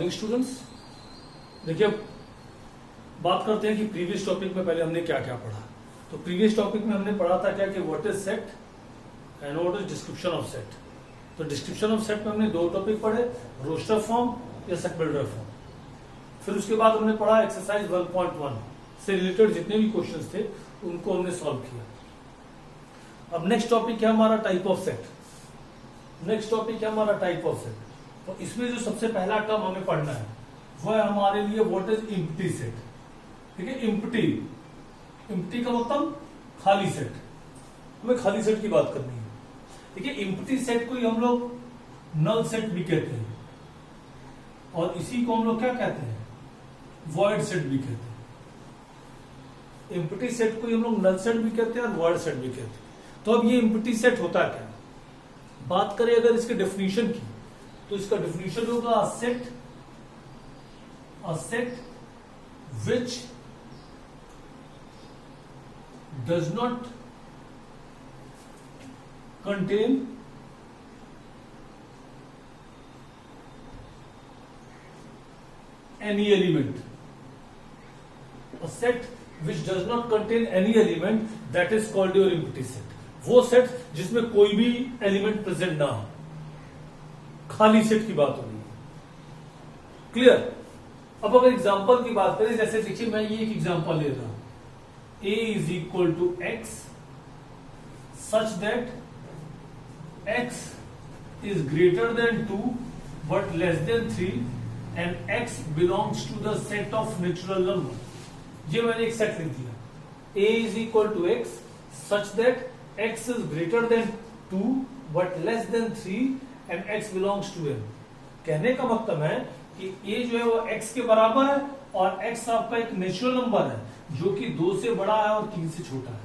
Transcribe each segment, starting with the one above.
Morning students. देखिए अब बात करते हैं कि प्रीवियस टॉपिक में पहले हमने क्या क्या पढ़ा। तो प्रीवियस टॉपिक में हमने पढ़ा था क्या कि what is set and what is description of set. तो डिस्क्रिप्शन ऑफ सेट में हमने दो टॉपिक पढ़े, रोस्टर फॉर्म या सेट बिल्डर फॉर्म। फिर उसके बाद हमने पढ़ा एक्सरसाइज 1.1 से रिलेटेड जितने भी क्वेश्चंस थे उनको हमने सॉल्व किया। अब नेक्स्ट टॉपिक है हमारा type of set. Next topic है हमारा टाइप ऑफ सेट। तो इसमें जो सबसे पहला टर्म हमें पढ़ना है वो है हमारे लिए व्हाट इज एम्प्टी सेट। ठीक है, एम्प्टी, एम्प्टी का मतलब खाली सेट। हमें खाली सेट की बात करनी है। देखिए एम्प्टी सेट को ही हम लोग नल सेट भी कहते हैं और इसी को हम लोग क्या कहते हैं, वॉइड सेट भी कहते हैं। एम्प्टी सेट को ही हम लोग नल सेट भी कहते हैं और वॉइड सेट भी कहते हैं। तो अब ये एम्प्टी सेट होता क्या, बात करें अगर इसके डेफिनेशन की तो इसका डेफिनेशन होगा a set which does not contain any element. A set which does not contain any element, that is called your empty set. वो सेट जिसमें कोई भी एलिमेंट प्रेजेंट ना हो, खाली सेट की बात हो रही है। क्लियर। अब अगर एग्जांपल की बात करें, जैसे देखिए मैं ये एक एग्जांपल ले रहा हूं, a is equal to x such that x is greater than 2 but less than 3 and x belongs to the set of natural number। ये मैंने एक सेट लिख दिया, a is equal to x such that x is greater than 2 but less than 3 and x belongs to n। कहने का मतलब है कि a जो है वो x के बराबर है और x आपका एक नेचुरल नंबर है जो कि 2 से बड़ा है और 3 से छोटा है।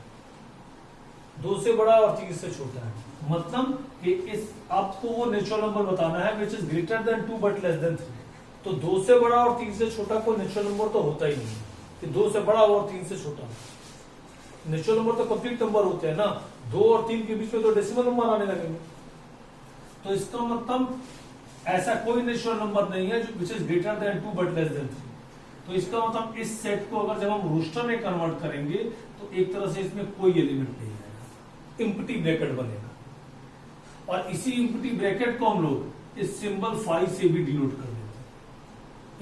2 से बड़ा और 3 से छोटा है, मतलब कि इस आपको वो नेचुरल नंबर बताना है which is greater then 2 but less then 3। तो 2 से बड़ा और 3 से छोटा कोई नेचुरल नंबर तो होता ही नहीं कि 2 से बड़ा और 3 से छोटा। नेचुरल नंबर तो कंप्लीट नंबर होते हैं ना, 2 और 3 के बीच में तो डेसिमल नंबर आने लगेंगे। तो इसका मतलब ऐसा कोई नेचुरल नंबर नहीं है which is greater then 2 but less then 3। तो इसका मतलब इस सेट को अगर जब हम रोस्टर में कन्वर्ट करेंगे तो एक तरह से इसमें कोई एलिमेंट नहीं आएगा, एम्प्टी ब्रैकेट बनेगा। और इसी एम्प्टी ब्रैकेट को हम लोग इस सिंबल फाई से भी डिनोट कर देते हैं।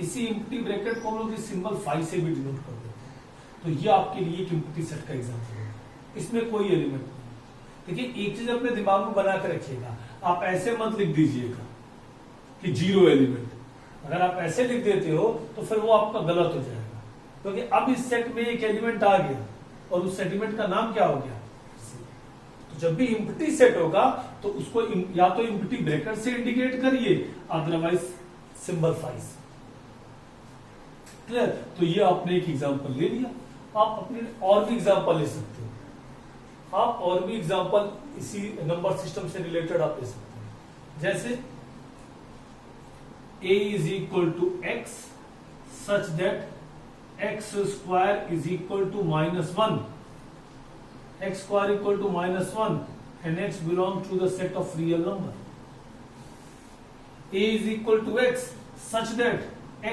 इसी एम्प्टी ब्रैकेट को हम लोग इस सिंबल फाई से भी डिनोट कर देते हैं। तो ये आपके लिए एक एम्प्टी सेट का एग्जांपल है, इसमें कोई एलिमेंट नहीं। देखिए एक चीज अपने दिमाग में बना कर रखिएगा, आप ऐसे मत लिख दीजिएगा कि 0 एलिमेंट। अगर आप ऐसे लिख देते हो तो फिर वो आपका गलत हो जाएगा, क्योंकि अब इस सेट में एक एलिमेंट आ गया और उस एलिमेंट का नाम क्या हो गया। तो जब भी एम्प्टी सेट होगा तो उसको या तो एम्प्टी ब्रैकेट से इंडिकेट करिए, अदरवाइज सिंबल फाई से। क्लियर। तो ये आपने एक एग्जांपल ले लिया, आप अपने और भी एग्जांपल ले सकते हो। आप और भी एग्जांपल इसी नंबर सिस्टम से रिलेटेड आप ले सकते हैं। जैसे a is equal to x such that x square is equal to -1, x square equal to -1 and x belongs to the set of real number। a is equal to x such that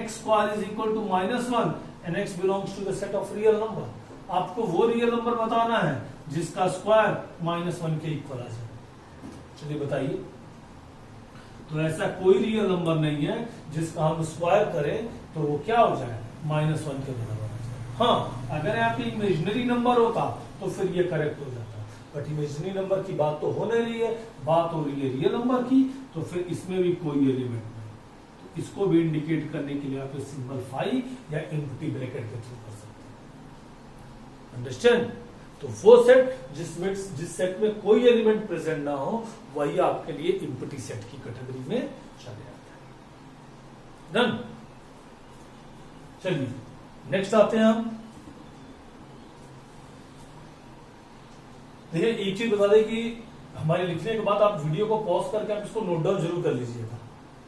x square is equal to -1 and x belongs to the set of real number। आपको वो real number बताना है जिसका square -1 के equal आ जाए। चलिए बताइए। तो ऐसा कोई रियल नंबर नहीं है जिसका हम स्क्वायर करें तो वो क्या हो जाए, -1 के बराबर आ जाए। हाँ, अगर यहाँ पे इमेजिनरी नंबर होता तो फिर ये करेक्ट हो जाता, बट इमेजिनरी नंबर की बात तो हो नहीं रही है, बात हो रही है रियल नंबर की। तो फिर इसमें भी कोई एलिमेंट नहीं, तो इसको भी इंडिकेट करने के लिए आप सिंबल फाई या एम्प्टी ब्रैकेट के थ्रू कर सकते हैं। अंडरस्टैंड। तो वो सेट जिस सेट में कोई एलिमेंट प्रेजेंट ना हो वही आपके लिए एम्प्टी सेट की कैटेगरी में चले जाता है। डन। चलिए नेक्स्ट आते हैं हम। देखिए एक चीज बता दें कि हमारे लिखने के बाद आप वीडियो को पॉज करके आप इसको नोट डाउन जरूर कर लीजिएगा।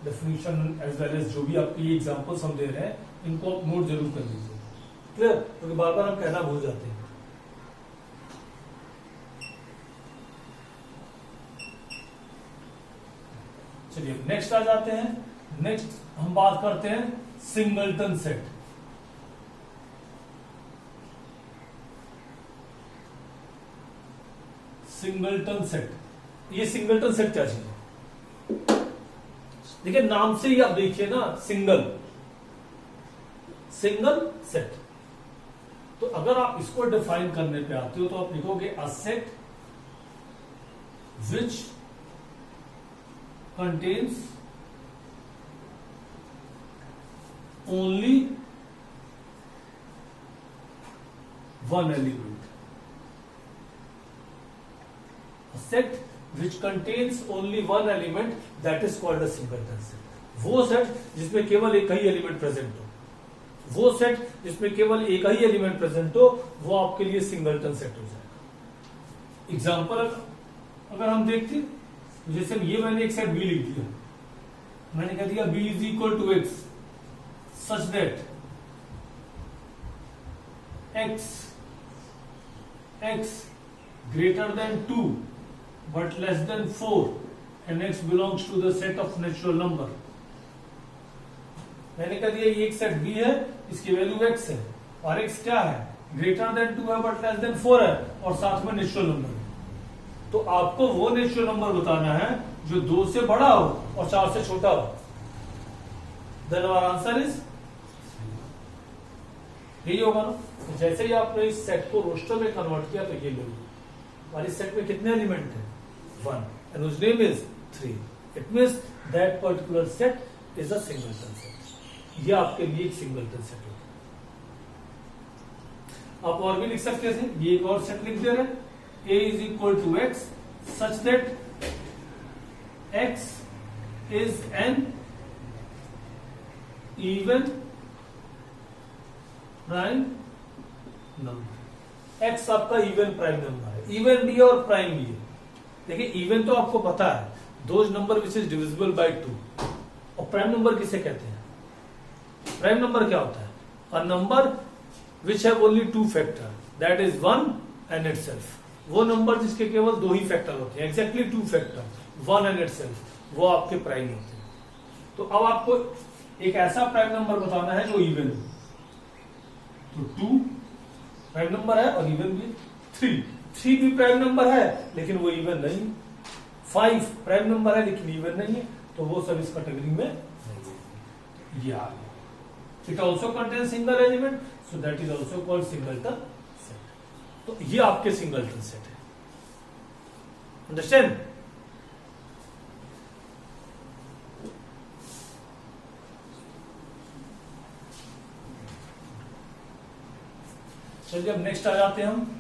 डेफिनेशन एज वेल एज जो भी आपके एग्जांपल्स हम दे रहे हैं इनको आप नोट जरूर कर लीजिएगा। क्लियर। क्योंकि बार बार हम कहना भूल जाते हैं। चलिए नेक्स्ट आ जाते हैं। नेक्स्ट हम बात करते हैं सिंगलटन सेट। सिंगलटन सेट, ये सिंगलटन सेट क्या चीज है? देखिए नाम से ही आप देखिए ना, सिंगल सेट। तो अगर आप इसको डिफाइन करने पे आते हो तो आप लिखोगे a set which contains only one element. A set which contains only one element, that is called a singleton set. वो सेट जिसमें केवल एक ही एलिमेंट प्रेजेंट हो, वो सेट जिसमें केवल एक ही एलिमेंट प्रेजेंट हो, वो आपके लिए सिंगलटन सेट हो जाएगा। एग्जांपल अगर हम देखते हैं, जैसे ये मैंने एक सेट बी लिख दिया, मैंने कह दिया B is equal to X such that X greater than 2 but less than 4 and x belongs to the set of natural number। मैंने कह दिया ये एक सेट B है, इसकी वैल्यू x है और x क्या है, ग्रेटर देन 2 है बट लेस देन 4 है और साथ में नेचुरल नंबर है। तो आपको वो नेचुरल नंबर बताना है जो 2 से बड़ा हो और 4 से छोटा हो। देन आवर आंसर इज यही होगा ना। तो जैसे ही आपने इस सेट को रोस्टर में कन्वर्ट किया तो ये लोग हमारे सेट में कितने एलिमेंट है, 1 and whose name is 3। It means that particular set is a singleton set। ये आपके लिए एक सिंगलटन सेट होगा। आप और भी लिख सकते थे, ये एक और सेट लिख दे रहे हैं, a is equal to x such that x is an even prime number। x आपका इवन प्राइम नंबर है, इवन भी है और प्राइम भी है। देखिए इवन तो आपको पता है, those number which is divisible by 2। और प्राइम नंबर किसे कहते हैं? प्राइम नंबर क्या होता है? A number which have only 2 factor, that is 1 and itself. वो नंबर जिसके केवल 2 ही फैक्टर होते हैं, एग्जैक्टली 2 फैक्टर, 1 एंड इटसेल्फ, वो आपके प्राइम होते हैं। तो अब आपको एक ऐसा प्राइम नंबर बताना है जो इवन हो। तो 2 प्राइम नंबर है और इवन भी। 3 भी प्राइम नंबर है लेकिन वो इवन नहीं। 5 प्राइम नंबर है लेकिन इवन नहीं है, तो वो सब इस कैटेगरी में नहीं है। It also contain single element, so that is also called singleton set. तो ये आपके सिंगलटन सेट है। अंडरस्टैंड? चलिए अब नेक्स्ट आ जाते हैं हम।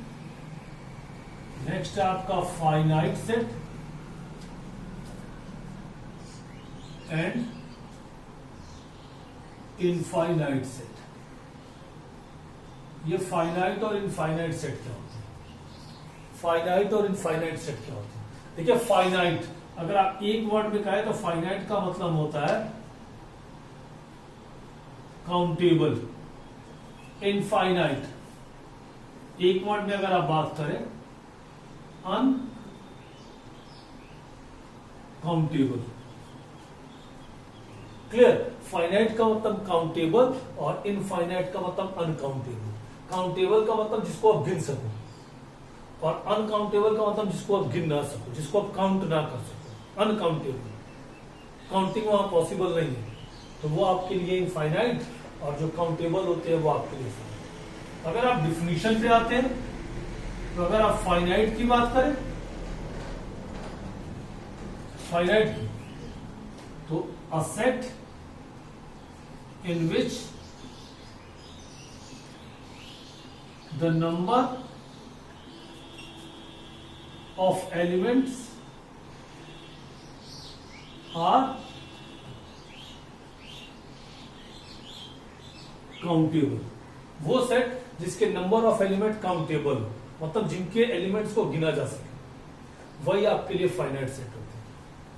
नेक्स्ट है आपका finite set and infinite set. ये फाइनाइट और इनफाइनाइट सेट क्या होते हैं? फाइनाइट और इनफाइनाइट सेट क्या होते हैं? देखिए फाइनाइट अगर आप एक वर्ड में कहें तो फाइनाइट का मतलब होता है काउंटेबल। इनफाइनाइट एक वर्ड में अगर आप बात करें अनकाउंटेबल। क्लियर? फाइनाइट का मतलब काउंटेबल और इनफाइनाइट का मतलब अनकाउंटेबल। काउंटेबल का मतलब जिसको आप गिन सको और अनकाउंटेबल का मतलब जिसको आप गिन ना सको, जिसको आप काउंट ना कर सको। अनकाउंटेबल, काउंटिंग वहां पॉसिबल नहीं है, तो वो आपके लिए इनफाइनाइट, और जो काउंटेबल होते हैं वो आपके लिए फाइनाइट। अगर आप डिफिनीशन पे आते हैं तो अगर आप फाइनाइट की बात करें, फाइनाइट की, तो a set in which the number of elements are countable. वो सेट जिसके नंबर ऑफ एलिमेंट काउंटेबल हो, मतलब जिनके एलिमेंट्स को गिना जा सके, वही आपके लिए फाइनाइट सेट होते हैं।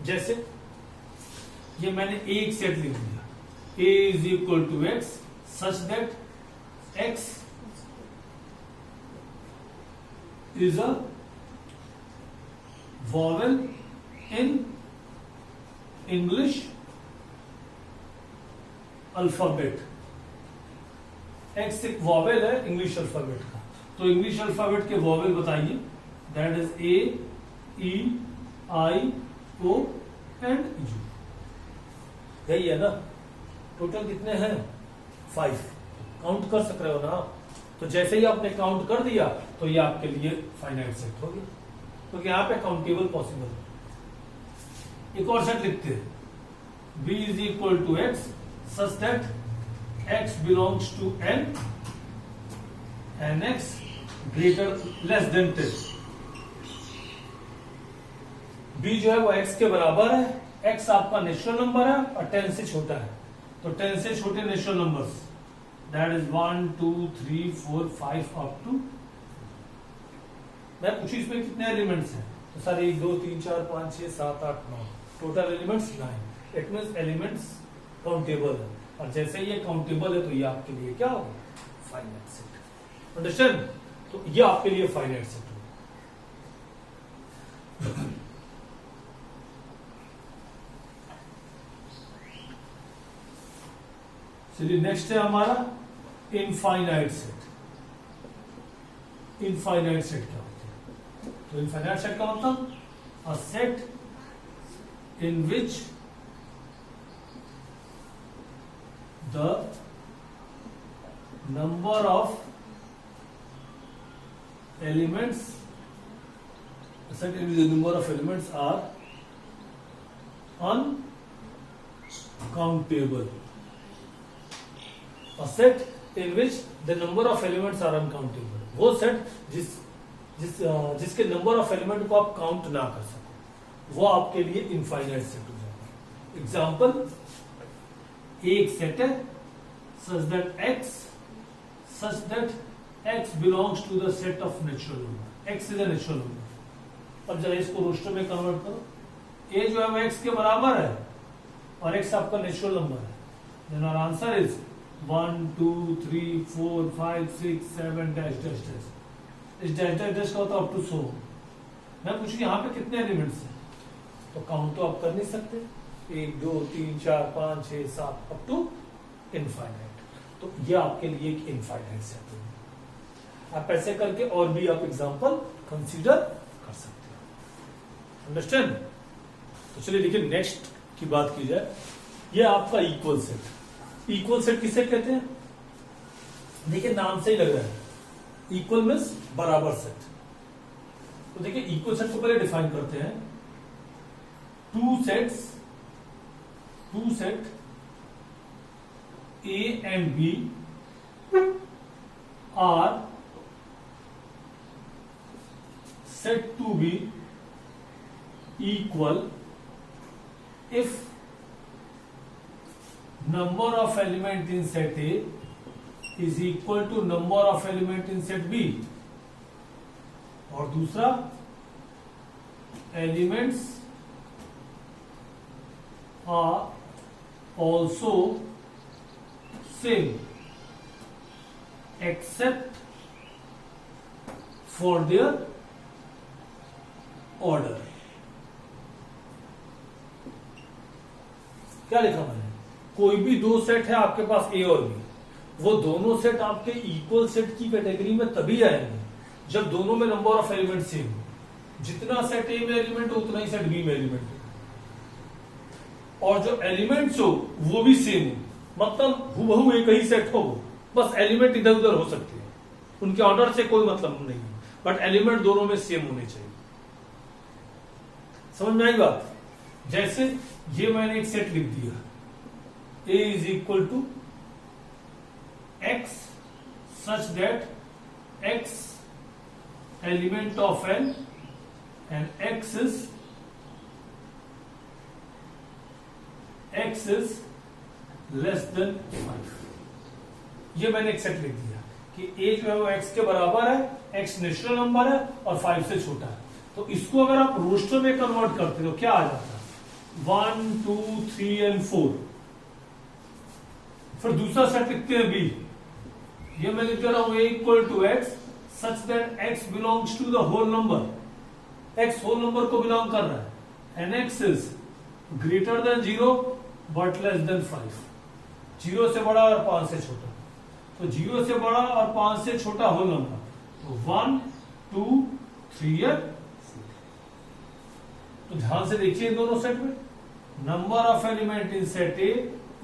जैसे ये मैंने एक सेट लिख दिया, a is equal to X such that x is a vowel in English alphabet, X एक वॉवेल है इंग्लिश अल्फाबेट का, तो इंग्लिश अल्फाबेट के वॉवेल बताइए, that is A, E, I, O and U. यही है ना, टोटल कितने हैं 5, काउंट कर सक रहे हो ना। तो जैसे ही आपने काउंट कर दिया तो ये आपके लिए फाइनाइट सेट हो गया, क्योंकि यहां पे काउंटेबल पॉसिबल है। एक और सेट लिखते हैं, b is equal to X such that x belongs to n and x greater less than 10। b जो है वो x के बराबर है, x आपका नेचुरल नंबर है और 10 से छोटा है, तो 10 से छोटे natural numbers that is 1 2 3 4 5 up to, मैं पूछी इसमें कितने एलिमेंट्स हैं, तो sir 1 2 3 4 5 6 7 8 9, total elements 9। It means elements countable है, और जैसे ये काउंटेबल है तो ये आपके लिए क्या होगा, फाइनाइट सेट। अंडरस्टैंड? तो ये आपके लिए फाइनाइट सेट होगा। चलिए नेक्स्ट है हमारा इनफाइनाइट सेट। इनफाइनाइट सेट क्या होता है? तो इनफाइनाइट सेट का मतलब a set in which the number of elements, set in which the number of elements are uncountable. A set in which the number of elements are uncountable, वो set जिसके number of element को आप count ना कर सको, वो आपके लिए इनफाइनाइट सेट हो जाएगा। एग्जाम्पल, एक सेट है such that x belongs to the set of natural number, x is a natural number। अब जरा इसको रोस्टर में कन्वर्ट करो, a जो है वो x के बराबर है और x आपका नेचुरल नंबर है, then our answer is 1 2 3 4 5 6 7 dash dash dash. इस डैश डैश डैश का होता है अप टू 100। मैं पूछूं यहाँ पे कितने एलिमेंट्स हैं, तो काउंट तो आप कर नहीं सकते, 1 2 3 4 5 6 7 अप टू इनफाइनाइट। तो ये आपके लिए एक इनफाइनाइट सेट है। आप ऐसे करके और भी आप एग्जांपल कंसीडर कर सकते हो। अंडरस्टैंड? तो चलिए देखिए नेक्स्ट की बात की जाए, ये आपका इक्वल सेट। इक्वल सेट किसे कहते हैं? देखिए नाम से ही लग रहा है, इक्वल मीन्स बराबर सेट। तो देखिए इक्वल सेट को पहले डिफाइन करते हैं, two set A and B are said to be equal if number of element in set A is equal to number of element in set B, और दूसरा elements are also same except for their order। क्या लिखा मैंने? कोई भी दो set है आपके पास ए और बी, वो दोनों सेट आपके इक्वल सेट की कैटेगरी में तभी आएंगे जब दोनों में नंबर ऑफ एलिमेंट सेम हो। जितना सेट ए में एलिमेंट हो उतना ही सेट बी में एलिमेंट हो, और जो एलिमेंट्स हो वो भी सेम हो, मतलब हुबहू एक ही सेट हो, बस एलिमेंट इधर उधर हो सकते हैं, उनके ऑर्डर से कोई मतलब नहीं, बट एलिमेंट दोनों में सेम होने चाहिए। समझ में आई बात? जैसे ये मैंने एक सेट लिख दिया, A is equal to x such that x element of n and x is less than 5। ये मैंने एक सेट लिख दिया कि a जो है वो x के बराबर है, x नेचुरल नंबर है और 5 से छोटा है। तो इसको अगर आप रोस्टर में कन्वर्ट करते हो क्या आ जाता है, 1 2 3 एंड 4। फिर दूसरा सेट लिखते हैं बी, ये मैं लिख रहा हूं a equal to X such that x belongs to the whole number, x whole number को बिलोंग कर रहा है, and x is greater than 0 but less than 5। 0 से बड़ा और 5 से छोटा, तो 0 से बड़ा और 5 से छोटा होल नंबर, तो 1 2 3 या 4। तो ध्यान से देखिए दोनों सेट में, number of element in set A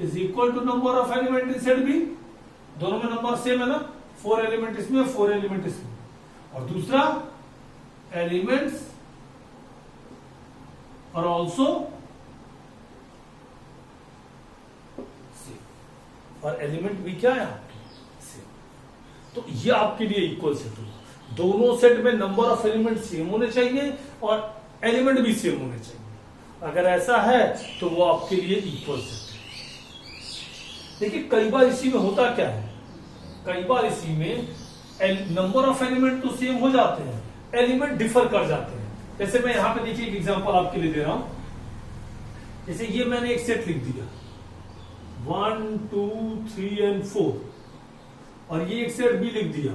is equal to number of element in set B. दोनों में नंबर सेम है ना, 4 एलिमेंट इसमें 4 एलिमेंट इसमें। और दूसरा, एलिमेंट्स और ऑल्सो सेम, और एलिमेंट भी क्या है आपके सेम। तो ये आपके लिए इक्वल सेट होगा। दोनों सेट में नंबर ऑफ एलिमेंट सेम होने चाहिए और एलिमेंट भी सेम होने चाहिए। अगर ऐसा है तो वो आपके लिए इक्वल सेट है। देखिए कई बार इसी में होता क्या है, कई बार इसी में नंबर ऑफ एलिमेंट तो सेम हो जाते हैं, एलिमेंट डिफर कर जाते हैं। जैसे मैं यहां पे देखिए एक एग्जांपल आपके लिए दे रहा हूं। जैसे ये मैंने एक सेट लिख दिया 1 2 3 एंड 4, और ये एक सेट भी लिख दिया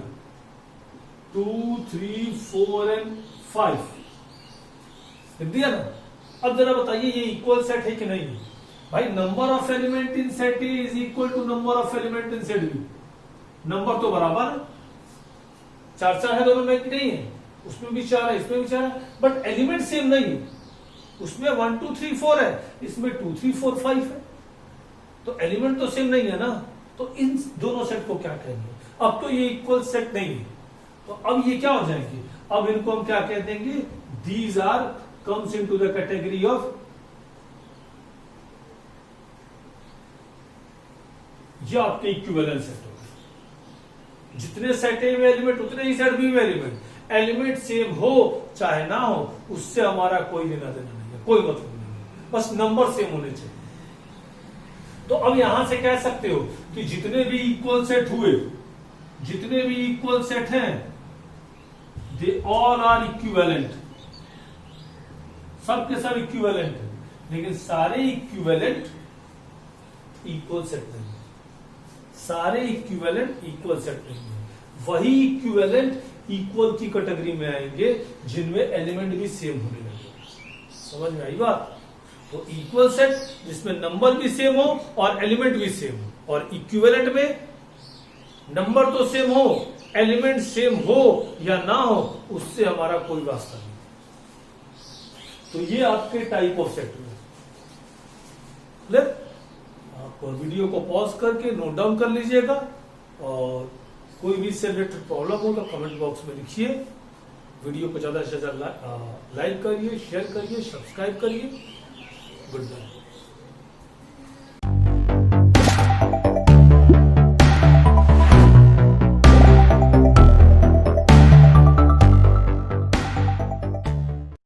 2 3 4 एंड 5 लिख दिया ना। अब जरा बताइए ये इक्वल सेट है कि नहीं? भाई number of element in set A is equal to number of element in set B. Number तो बराबर है, 4 4 है दोनों में कि नहीं है? उसमें भी 4 है, इसमें भी 4 है, बट एलिमेंट सेम नहीं है। उसमें 1 2 3 4 है, इसमें 2 3 4 5 है, तो एलिमेंट तो सेम नहीं है ना। तो इन दोनों सेट को क्या कहेंगे? अब तो ये इक्वल सेट नहीं है, तो अब ये क्या हो जाएंगे? अब इनको हम क्या कह देंगे? These are comes into the category of, ये आपके इक्विवेलेंट सेट हो गए। जितने सेट ए में एलिमेंट उतने ही सेट बी में एलिमेंट। एलिमेंट सेम हो चाहे ना हो, उससे हमारा कोई लेना देना नहीं है, कोई मतलब नहीं है, बस नंबर सेम होने चाहिए। तो अब यहां से कह सकते हो कि जितने भी इक्वल सेट हुए, जितने भी इक्वल सेट हैं, दे ऑल आर इक्विवेलेंट। सब के सब इक्विवेलेंट है, लेकिन सारे इक्विवेलेंट इक्वल सेट नहीं है। सारे इक्विवेलेंट इक्वल सेट नहीं है। वही इक्विवेलेंट इक्वल की कैटेगरी में आएंगे जिनमें एलिमेंट भी सेम होने लगे। समझ में आई बात? तो इक्वल सेट जिसमें नंबर भी सेम हो और एलिमेंट भी सेम हो, और इक्विवेलेंट में नंबर तो सेम हो, एलिमेंट सेम हो या ना हो, उससे हमारा कोई वास्ता नहीं। तो ये आपके टाइप ऑफ सेट हुए। आप वीडियो को पॉज करके नोट डाउन कर लीजिएगा, और कोई भी इससे रिलेटेड प्रॉब्लम हो तो कमेंट बॉक्स में लिखिए। वीडियो को ज्यादा से ज्यादा लाइक करिए, शेयर करिए, सब्सक्राइब करिए। Good bye.